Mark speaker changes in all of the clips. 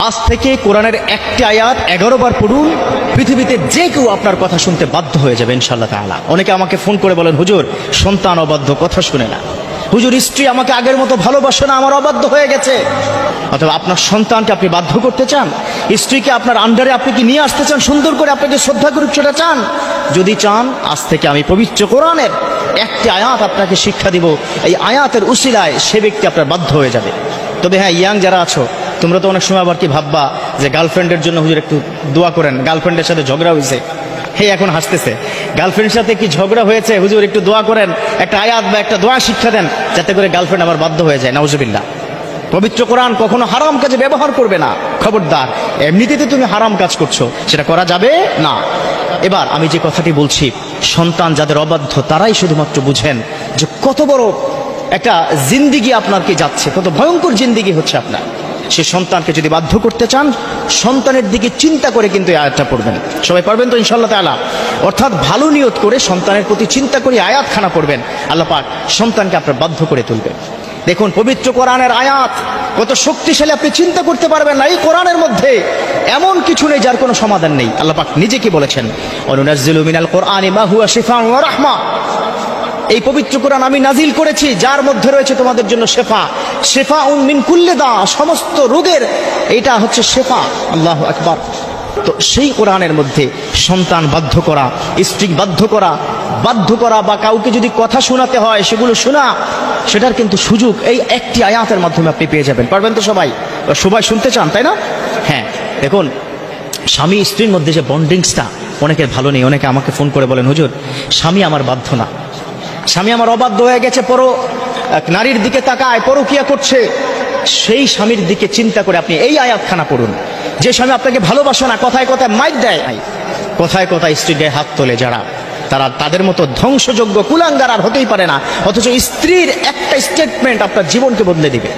Speaker 1: আজ থেকে কোরআনের একটি আয়াত 11 বার পড়ুন, পৃথিবীতে যে কেউ আপনার কথা শুনতে বাধ্য হয়ে যাবে ইনশাআল্লাহ তাআলা। অনেকে আমাকে ফোন করে বলেন, হুজুর সন্তান অবাধ্য, কথা শুনে না। হুজুর স্ত্রী আমাকে আগের মতো ভালোবাসে না, আমার অবাধ্য হয়ে গেছে। অথবা আপনার সন্তানকে আপনি বাধ্য করতে চান, স্ত্রীকে আপনার আন্ডারে আপনি কি নিয়ে আসতে চান, সুন্দর করে আপনাকে শ্রদ্ধা করুক সেটা চান? যদি চান, আজ থেকে আমি পবিত্র কোরআনের একটি আয়াত আপনাকে শিক্ষা দিব, এই আয়াতের উসিলায় সে ব্যক্তি আপনার বাধ্য হয়ে যাবে। তবে হ্যাঁ, ইয়াং যারা আছো, তোমরা তো অনেক সময় আবার কি ভাববা যে গার্লফ্রেন্ডের জন্য হুজুর একটু দোয়া করেন, গার্লফ্রেন্ডের সাথে ঝগড়া হয়েছে। হে, এখন হাসতেছে, গার্লফ্রেন্ডের সাথে কি ঝগড়া হয়েছে, হুজুর একটু দোয়া করেন, একটা আয়াত বা একটা দোয়া শিক্ষা দেন যাতে করে গার্লফ্রেন্ড আবার বাধ্য হয়ে যায়। নাউজুবিল্লাহ। পবিত্র কোরআন কখনো হারাম কাজে ব্যবহার করবে না, খবরদার। এমনিতে তুমি হারাম কাজ করছো, সেটা করা যাবে না। এবার আমি যে কথাটি বলছি, সন্তান যাদের অবাধ্য তারাই শুধুমাত্র বুঝেন যে কত বড় একটা জিন্দিগি আপনার কি যাচ্ছে, কত ভয়ঙ্কর জিন্দিগি হচ্ছে আপনার। সে সন্তানকে যদি বাধ্য করতে চান, সন্তানের দিকে চিন্তা করে কিন্তু এই আয়াতটা পড়বেন। সবাই পারবেন তো ইনশাআল্লাহ তাআলা? অর্থাৎ ভালো নিয়ত করে সন্তানের প্রতি চিন্তা করে আয়াতখানা পড়বেন, আল্লাহ পাক সন্তানকে আপনার বাধ্য করে তুলবেন। দেখুন পবিত্র কোরআনের আয়াত কত শক্তিশালী, আপনি চিন্তা করতে পারবেন না। এই কোরআনের মধ্যে এমন কিছু নেই যার কোনো সমাধান নেই। আল্লাহ পাক নিজে কি বলেছেন? অনুনাজ্জিলু মিনাল কোরআনি মা হুয়া শিফাউন ওয়া রাহমা। এই পবিত্র কোরআন আমি নাজিল করেছি যার মধ্যে রয়েছে তোমাদের জন্য শেফা, শেফাউন মিন কুল্লি দা, সমস্ত রোগের এটা হচ্ছে শেফা। আল্লাহু আকবার। তো সেই কোরআনের মধ্যে সন্তান বাধ্য করা, স্ত্রী বাধ্য করা বা কাউকে যদি কথা শোনাতে হয় সেগুলো শোনা, সেটার কিন্তু সুযোগ এই একটি আয়াতের মাধ্যমে আপনি পেয়ে যাবেন। পারবেন তো সবাই? সবাই শুনতে চান, তাই না? হ্যাঁ, দেখুন স্বামী স্ত্রীর মধ্যে যে বন্ডিংসটা অনেকের ভালো নেই। অনেকে আমাকে ফোন করে বলেন, হুজুর স্বামী আমার বাধ্য না, স্বামী আমার অবাধ্য হয়ে গেছে, নারীর দিকে তাকায়, পরকিয়া করছে। সেই স্বামীর দিকে চিন্তা করে আপনি এই আয়াতখানা পড়ুন। যে স্বামী আপনাকে ভালোবাসে না, কথায় কথায় মাইর দেয়, কথায় কথায় স্ত্রীর গায়ে হাত তোলে, যারা তাদের মতো ধ্বংসযোগ্য কুলাঙ্গার আর হতেই পারে না। অথচ স্ত্রীর একটা স্টেটমেন্ট আপনার জীবনকে বদলে দিবে।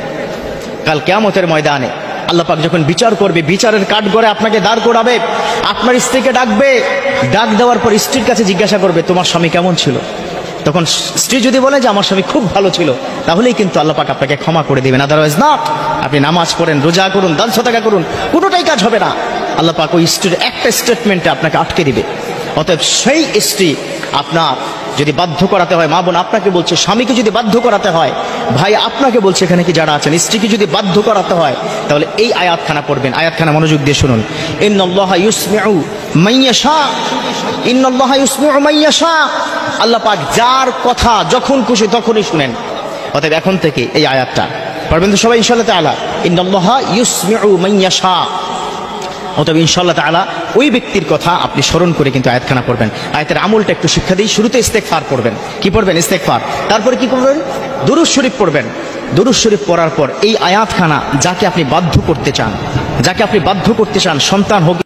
Speaker 1: কাল কিয়ামতের ময়দানে আল্লাহ পাক যখন বিচার করবে, বিচারের কাঠগড়ে আপনাকে দাঁড় করাবে, আপনার স্ত্রীকে ডাকবে, ডাক দেওয়ার পর স্ত্রীর কাছে জিজ্ঞাসা করবে, তোমার স্বামী কেমন ছিল? তখন স্ত্রী যদি বলে যে আমার স্বামী খুব ভালো ছিল, তাহলেই কিন্তু আল্লাহ পাক আপনাকে ক্ষমা করে দিবেন। Otherwise not. আপনি নামাজ পড়েন, রোজা করুন, দান সাদাকা করুন, কোনোটাই কাজ হবে না। আল্লাহ পাক ওই স্ত্রীর একটা স্টেটমেন্টে আপনাকে আটকে দিবে। অতএব সেই স্ত্রী আপনার যদি বাধ্য করাতে হয়, মা বোন আপনাকে বলছে, স্বামীকে যদি বাধ্য করাতে হয়, ভাই আপনাকে বলছে, এখানে কি যারা আছেন, স্ত্রীকে যদি বাধ্য করাতে হয়, তাহলে এই আয়াতখানা পড়বেন। আয়াতখানা মনোযোগ দিয়ে শুনুন। ইন্নাল্লাহা ইউসমিউ মান ইয়াশা, ইন্নাল্লাহা ইউসমিউ মান ইয়াশা। আল্লাহ পাক যার কথা যখন খুশি তখনই শুনেন। অতএব এখন থেকে এই আয়াতটা পারবেন তো সবাই ইনশাআল্লাহ তাআলা? ইন্নাল্লাহা ইউসমিউ মান ইয়াশা। অতএব ইনশাআল্লাহ তাআলা ওই ব্যক্তির কথা আপনি স্মরণ করে কিন্তু আয়াতখানা পড়বেন। আয়াতের আমলটা একটু শিক্ষা দিই। শুরুতে ইস্তেগফার পড়বেন। কি পড়বেন? ইস্তেগফার। তারপরে কি করবেন? দুরূদ শরীফ পড়বেন। দুরূদ শরীফ পড়ার পর এই আয়াতখানা যাকে আপনি বাধ্য করতে চান, সন্তান হোক